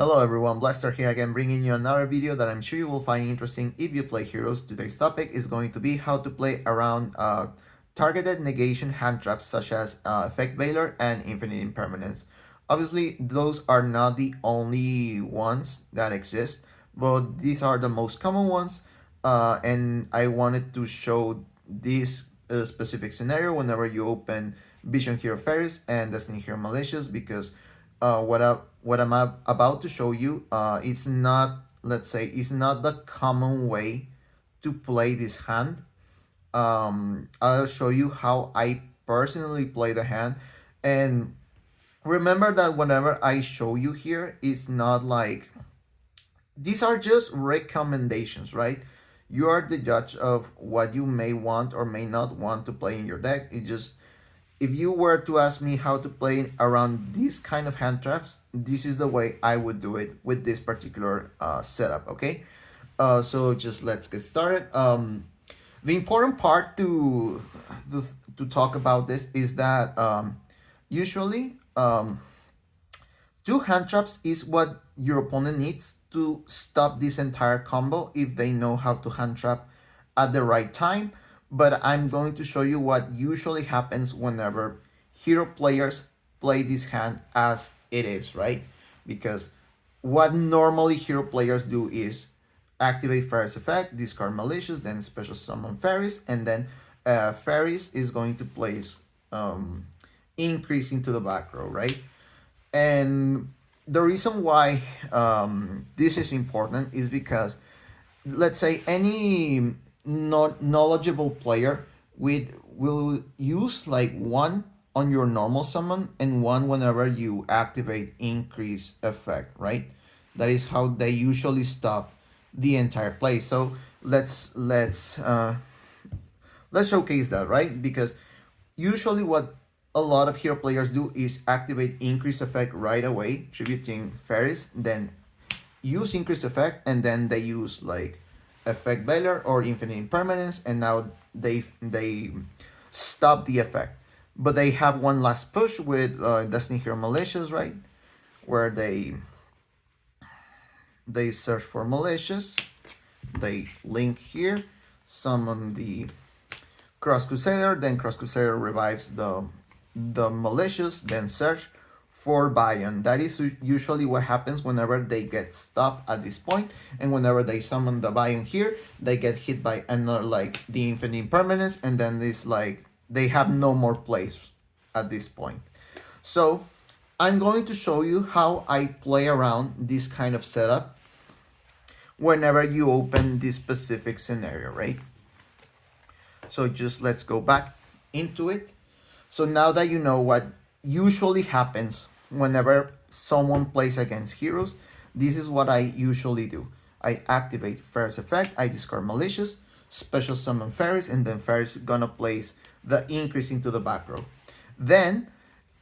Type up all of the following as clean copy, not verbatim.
Hello everyone, Blaster here again, bringing you another video that I'm sure you will find interesting if you play heroes. Today's topic is going to be how to play around targeted negation hand traps such as Effect Veiler and Infinite Impermanence. Obviously, those are not the only ones that exist, but these are the most common ones, and I wanted to show this specific scenario whenever you open Vision Hero Ferris and Destiny Hero Malicious because what I'm about to show you, it's not, let's say, it's not the common way to play this hand. I'll show you how I personally play the hand, and remember that whenever I show you here, it's not like these are just recommendations, right? You are the judge of what you may want or may not want to play in your deck. It just if you were to ask me how to play around these kind of hand traps, this is the way I would do it with this particular setup, okay? So just let's get started. The important part to talk about this is that usually two hand traps is what your opponent needs to stop this entire combo if they know how to hand trap at the right time. But I'm going to show you what usually happens whenever hero players play this hand as it is, right? Because what normally hero players do is activate Ferris effect, discard Malicious, then special summon Ferris, and then Ferris is going to place increase into the back row, right? And the reason why this is important is because, let's say, any not knowledgeable player will use like one on your normal summon and one whenever you activate increase effect, right? That is how they usually stop the entire play. So let's showcase that, right? Because usually what a lot of hero players do is activate increase effect right away, tributing Ferris, then use increase effect, and then they use like effect Veiler or infinite impermanence, and now they stop the effect. But they have one last push with Destiny Hero Malicious, right? Where they search for Malicious, they link here, summon the Cross Crusader, then Cross Crusader revives the Malicious, then search for Bion. That is usually what happens whenever they get stopped at this point, and whenever they summon the Bion here, they get hit by another like the Infinite Impermanence, and then it's like they have no more place at this point. So I'm going to show you how I play around this kind of setup whenever you open this specific scenario, right? So just let's go back into it. So now that you know what usually happens whenever someone plays against heroes, this is what I usually do. I activate Ferris effect, I discard Malicious, special summon Ferris, and then Ferris is gonna place the increase into the back row. Then,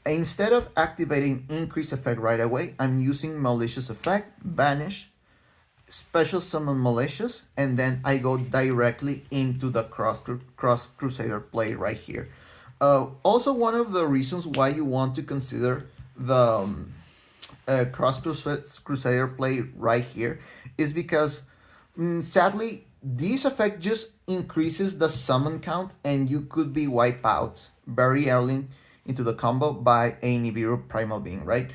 instead of activating increase effect right away, I'm using Malicious effect, banish, special summon Malicious, and then I go directly into the Cross Crusader play right here. Also, one of the reasons why you want to consider the Cross Crusader play right here is because, sadly, this effect just increases the summon count, and you could be wiped out very early into the combo by a Nibiru Primal Being, right?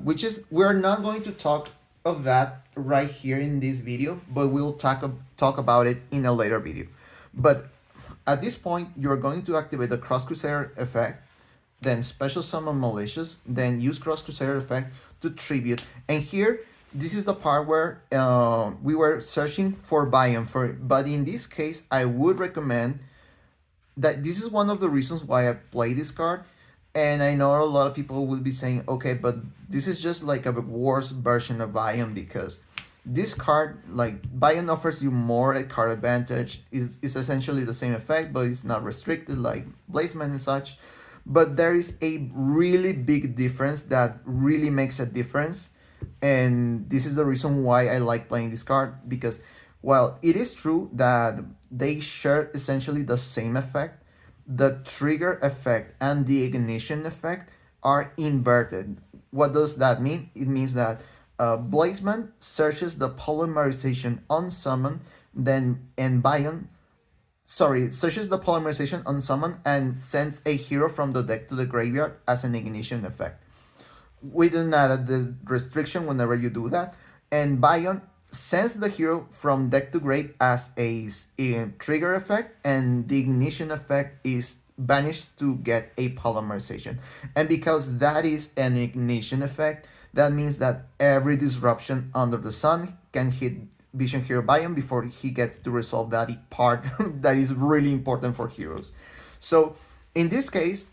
Which is, we're not going to talk of that right here in this video, but we'll talk about it in a later video. But at this point, you're going to activate the Cross Crusader effect, then special summon Malicious, then use Cross Crusader effect to tribute. And here, this is the part where we were searching for Biome for, but in this case, I would recommend that this is one of the reasons why I play this card. And I know a lot of people will be saying, okay, but this is just like a worse version of Biome because this card, like Bion offers you more a card advantage. It's essentially the same effect, but it's not restricted like Blazeman and such. But there is a really big difference that really makes a difference. And this is the reason why I like playing this card, because while it is true that they share essentially the same effect, the trigger effect and the ignition effect are inverted. What does that mean? It means that Blazeman searches the polymerization on summon, then and Bion searches the polymerization on summon and sends a hero from the deck to the graveyard as an ignition effect. We didn't add the restriction whenever you do that. And Bion sends the hero from deck to grave as a trigger effect, and the ignition effect is banished to get a polymerization. And because that is an ignition effect, that means that every disruption under the sun can hit Vision Hero Bion before he gets to resolve that part that is really important for heroes. So in this case,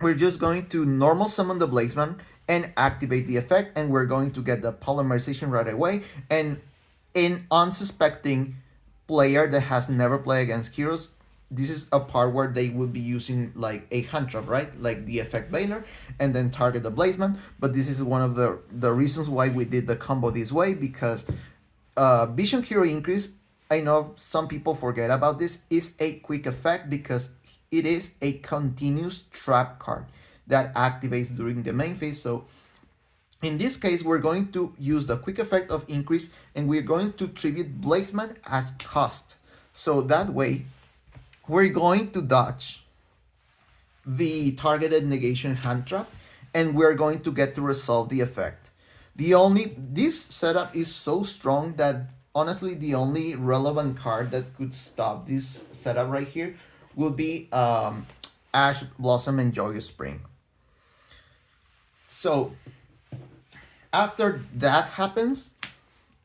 we're just going to normal summon the Blazeman and activate the effect, and we're going to get the polymerization right away. And an unsuspecting player that has never played against heroes, this is a part where they would be using like a Handtrap, right? Like the effect Baylor, and then target the Blazeman. But this is one of the reasons why we did the combo this way, because Vision Hero Increase, I know some people forget about this, is a quick effect because it is a continuous trap card that activates during the main phase. So in this case, we're going to use the quick effect of increase, and we're going to tribute Blazeman as cost. So that way, we're going to dodge the targeted negation hand trap, and we're going to get to resolve the effect. This setup is so strong that honestly the only relevant card that could stop this setup right here will be Ash Blossom and Joyous Spring. So after that happens,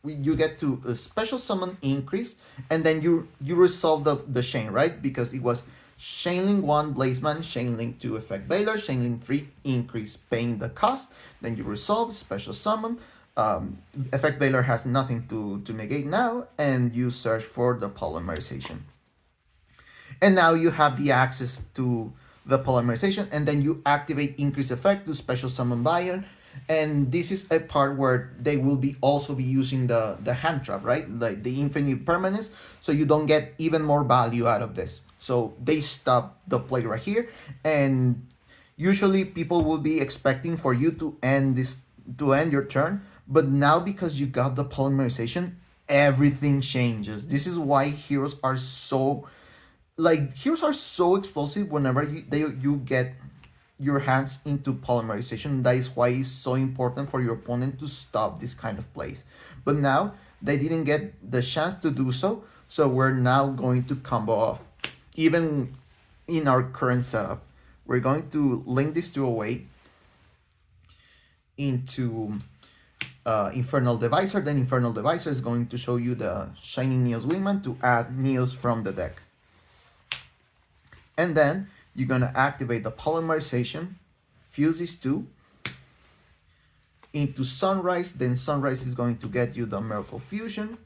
you get to a special summon increase, and then you resolve the chain, right? Because it was Chainlink 1 Blazeman, Chainlink 2 effect Baylor, Chainlink 3 increase paying the cost, then you resolve special summon. Effect Baylor has nothing to negate now, and you search for the polymerization. And now you have the access to the polymerization, and then you activate increase effect to special summon Bion. And this is a part where they will be also be using the hand trap, right? Like the infinite permanence, so you don't get even more value out of this. So they stop the play right here, and usually people will be expecting for you to end your turn, but now because you got the polymerization, everything changes. This is why heroes are so explosive whenever you get your hands into polymerization. That is why it's so important for your opponent to stop this kind of plays. But now they didn't get the chance to do so, so we're now going to combo off. Even in our current setup, we're going to link these two away into Infernal Deviser. Then Infernal Deviser is going to show you the Shining Neos Wingman to add Neos from the deck. And then you're going to activate the polymerization, fuse these two into Sunrise. Then Sunrise is going to get you the Miracle Fusion.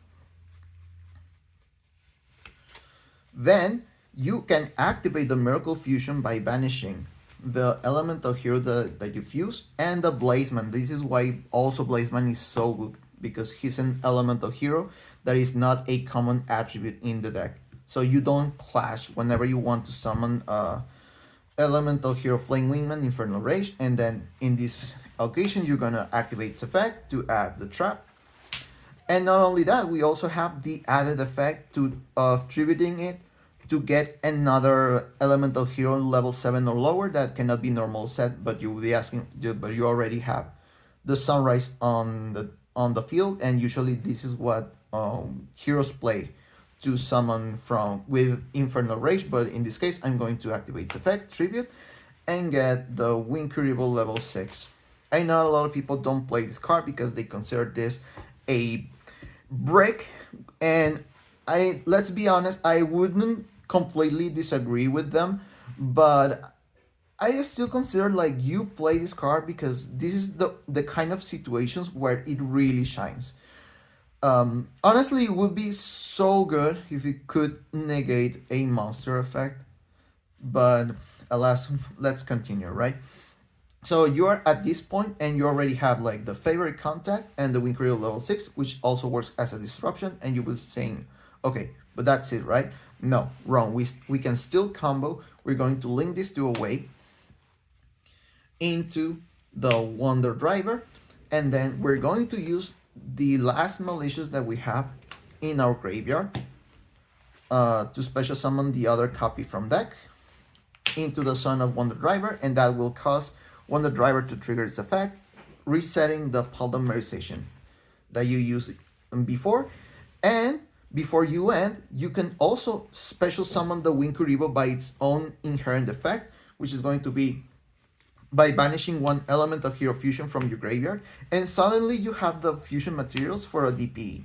Then you can activate the Miracle Fusion by banishing the elemental hero that you fuse and the Blazeman. This is why also Blazeman is so good, because he's an elemental hero that is not a common attribute in the deck. So you don't clash whenever you want to summon elemental hero Flame Wingman, Infernal Rage, and then in this occasion you're gonna activate its effect to add the trap. And not only that, we also have the added effect of tributing it to get another elemental hero level 7 or lower that cannot be normal set, but you will be asking, but you already have the Sunrise on the field, and usually this is what heroes play to summon with Infernal Rage. But in this case, I'm going to activate its effect, Tribute, and get the Wincurable level 6. I know a lot of people don't play this card because they consider this a brick, and let's be honest, I wouldn't completely disagree with them, but I still consider like you play this card because this is the kind of situations where it really shines. Honestly, it would be so good if it could negate a monster effect, but alas, let's continue, right? So you're at this point and you already have like the favorite contact and the Wincurable level 6, which also works as a disruption, and you were saying, okay, but that's it, right? No, wrong. We can still combo. We're going to link these two away into the Wonder Driver, And then we're going to use the last malicious that we have in our graveyard to special summon the other copy from deck into the Son of Wonder Driver, and that will cause Wonder Driver to trigger its effect, resetting the polymerization that you used before. And before you end, you can also special summon the Winkuribo by its own inherent effect, which is going to be by banishing one element of Hero Fusion from your graveyard, and suddenly you have the fusion materials for a DPE.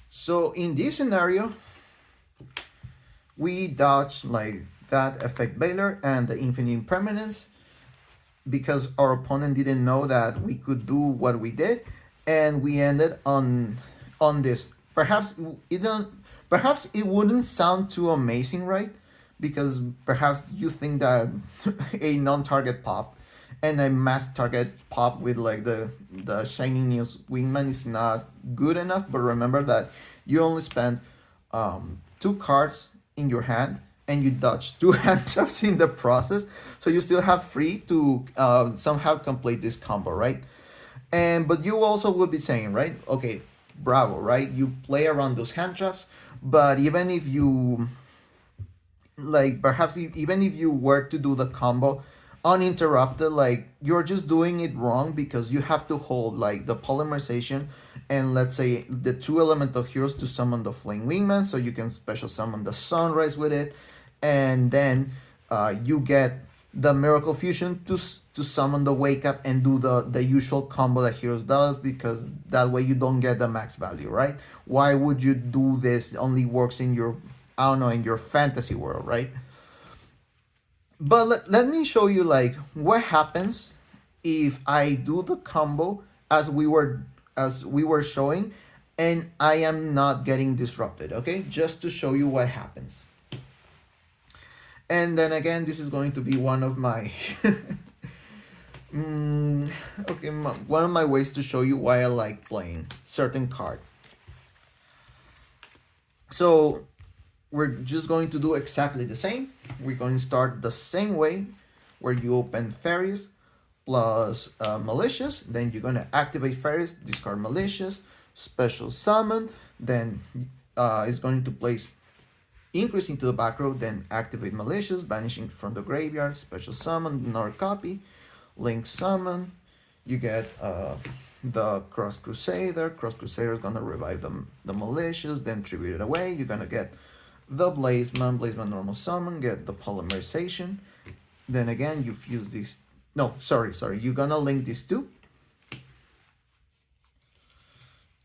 So in this scenario, we dodge like that Effect Bailer and the Infinite Impermanence because our opponent didn't know that we could do what we did, and we ended on this. Perhaps it wouldn't sound too amazing, right? Because perhaps you think that a non-target pop and a mass target pop with like the Shiny Neos Wingman is not good enough. But remember that you only spend 2 cards in your hand and you dodge 2 hand traps in the process, so you still have 3 to somehow complete this combo, right? But you also would be saying, right, okay, bravo, right? You play around those hand traps, but even if you like perhaps even if you were to do the combo uninterrupted, like you're just doing it wrong because you have to hold like the polymerization and let's say the 2 elemental heroes to summon the Flame Wingman, so you can special summon the Sunrise with it, and then you get the Miracle Fusion to summon the Wake Up and do the usual combo that Heroes does, because that way you don't get the max value, right? Why would you do this? It only works in your, I don't know, in your fantasy world, right? But let me show you like what happens if I do the combo as we were showing and I am not getting disrupted, okay? Just to show you what happens. And then again, this is going to be one of my one of my ways to show you why I like playing certain card. So we're just going to do exactly the same. We're going to start the same way, where you open Fairies plus Malicious. Then you're going to activate Fairies, discard Malicious, special summon. Then it's going to place Increase into the back row, then activate Malicious, banishing from the graveyard, special summon, another copy, link summon. You get the Cross Crusader. Cross Crusader is gonna revive the Malicious, then tribute it away. You're gonna get the Blazeman normal summon, get the Polymerization. Then again, you fuse these. No, sorry. You're gonna link these two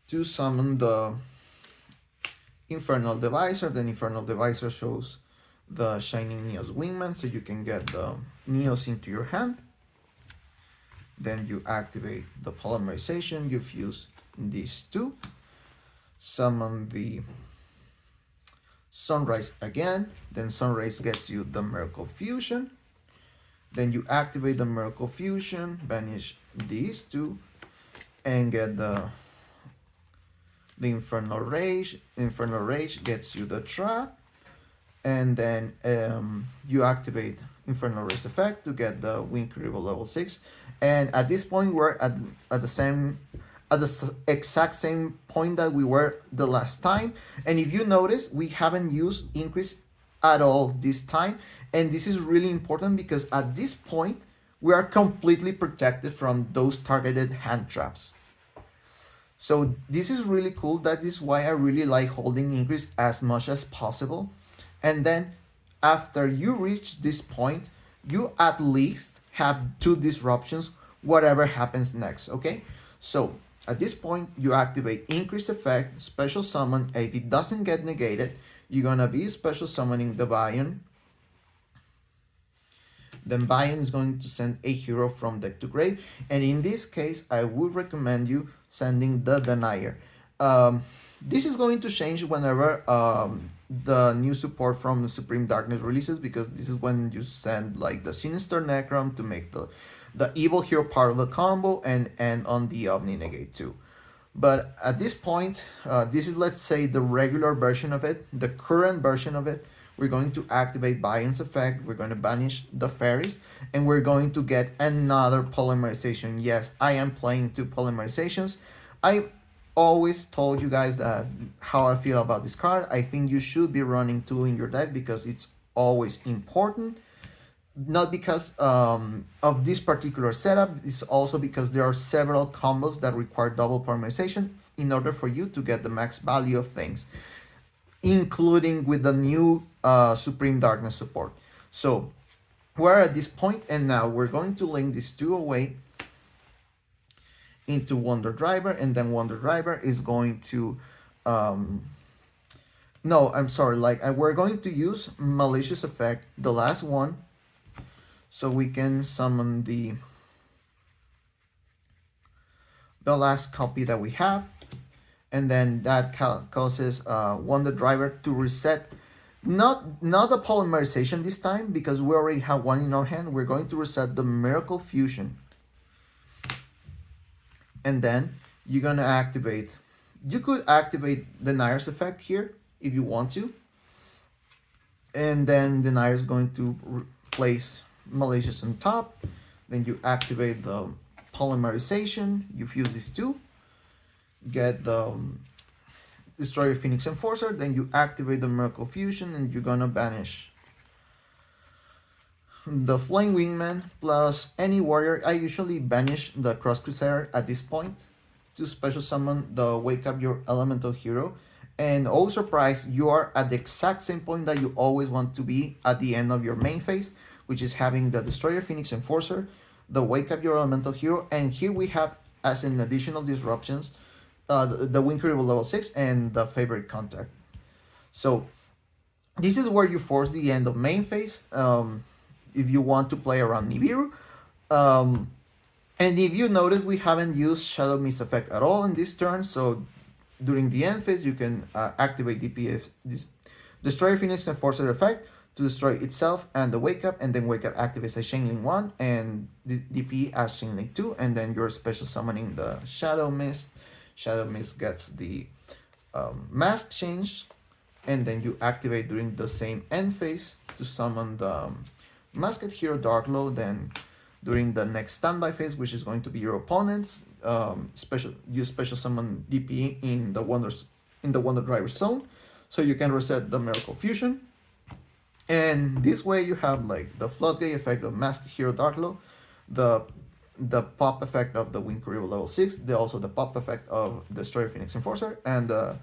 to summon the Infernal Divisor. Then Infernal Divisor shows the Shining Neos Wingman, so you can get the Neos into your hand. Then you activate the Polymerization, you fuse these two, summon the Sunrise again, then Sunrise gets you the Miracle Fusion. Then you activate the Miracle Fusion, banish these two, and get the Infernal Rage. Infernal Rage gets you the trap, and then you activate Infernal Rage effect to get the Winkuribo level 6. And at this point, we're at the exact same point that we were the last time. And if you notice, we haven't used Increase at all this time, and this is really important because at this point we are completely protected from those targeted hand traps. So this is really cool. That is why I really like holding Increase as much as possible. And then after you reach this point, you at least have 2 disruptions, whatever happens next, okay? So at this point, you activate Increase effect, special summon. If it doesn't get negated, you're gonna be special summoning the Bion. Then Bion is going to send a hero from deck to grave. And in this case, I would recommend you sending the Denier. This is going to change whenever the new support from the Supreme Darkness releases, because this is when you send like the Sinister Necrom to make the evil hero part of the combo and on the Omni Negate too. But at this point, this is, let's say, the regular version of it, the current version of it, we're going to activate Bayern's effect, we're going to banish the fairies, and we're going to get another polymerization. Yes, I am playing 2 polymerizations. I always told you guys that how I feel about this card. I think you should be running 2 in your deck because it's always important. Not because of this particular setup, it's also because there are several combos that require double polymerization in order for you to get the max value of things, including with the new Supreme Darkness support. So we're at this point, and now we're going to link these 2 away into Wonder Driver, and then Wonder Driver is going to no, I'm sorry, like we're going to use Malicious Effect, the last one, so we can summon the last copy that we have, and then that causes Wonder Driver to reset. Not the polymerization this time, because we already have one in our hand. We're going to reset the Miracle Fusion, and then you're gonna activate. You could activate the Nair's effect here if you want to, and then the Nair is going to place Malicious on top. Then you activate the polymerization. You fuse these 2, get the Destroy your Phoenix Enforcer, then you activate the Miracle Fusion, and you're gonna banish the Flame Wingman plus any warrior. I usually banish the Cross Crusader at this point to special summon the Wake Up Your Elemental Hero. And oh surprise, you are at the exact same point that you always want to be at the end of your main phase, which is having the Destroy your Phoenix Enforcer, the Wake Up Your Elemental Hero, and here we have as an additional disruptions the Winkle level 6 and the Favorite Contact. So this is where you force the end of main phase if you want to play around Nibiru. And if you notice, we haven't used Shadow Mist effect at all in this turn, so during the end phase you can activate DPF, this Destroy Phoenix Enforcer effect to destroy itself and the Wake Up, and then Wake Up activates as Chainlink 1 and the DP as Chainlink 2, and then you're special summoning the Shadow Mist. Shadow Mist gets the mask change, and then you activate during the same end phase to summon the Masked Hero Darklow. Then during the next standby phase, which is going to be your opponent's, you special summon DP in the Wonder Driver zone, so you can reset the Miracle Fusion. And this way you have like the Floodgate effect of Masked Hero Darklow, the pop effect of the Winkle level 6, also the pop effect of Destroy Phoenix Enforcer, and the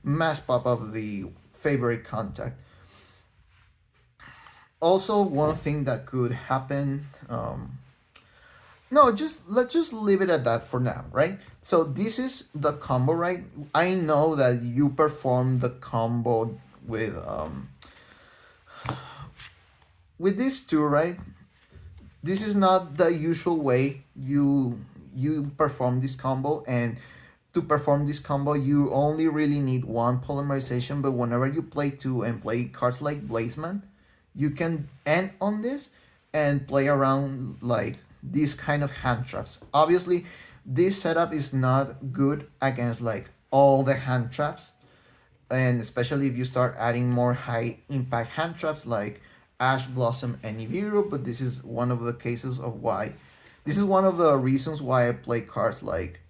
mass pop of the Favorite Contact. Also, one thing that could happen, no, let's just leave it at that for now, right? So this is the combo, right? I know that you perform the combo with these 2, right? This is not the usual way you perform this combo, and to perform this combo you only really need 1 polymerization, but whenever you play 2 and play cards like Blazeman, you can end on this and play around like these kind of hand traps. Obviously, this setup is not good against like all the hand traps, and especially if you start adding more high impact hand traps like Ash Blossom and Nibiru, but this is one of the cases of why, this is one of the reasons why I play cards like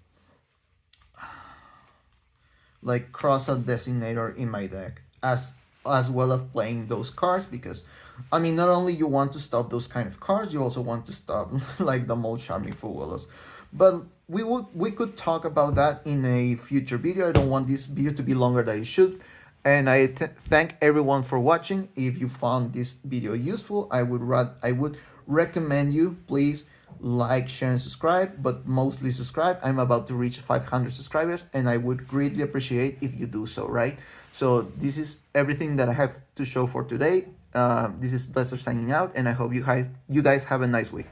Cross-Out Designator in my deck, as well as playing those cards, because I mean, not only you want to stop those kind of cards, you also want to stop like the most charming Fuelos. But we could talk about that in a future video. I don't want this video to be longer than it should. And I thank everyone for watching. If you found this video useful, I would recommend you please like, share, and subscribe, but mostly subscribe. I'm about to reach 500 subscribers, and I would greatly appreciate if you do so, right? So this is everything that I have to show for today. This is Blesser signing out, and I hope you guys have a nice week.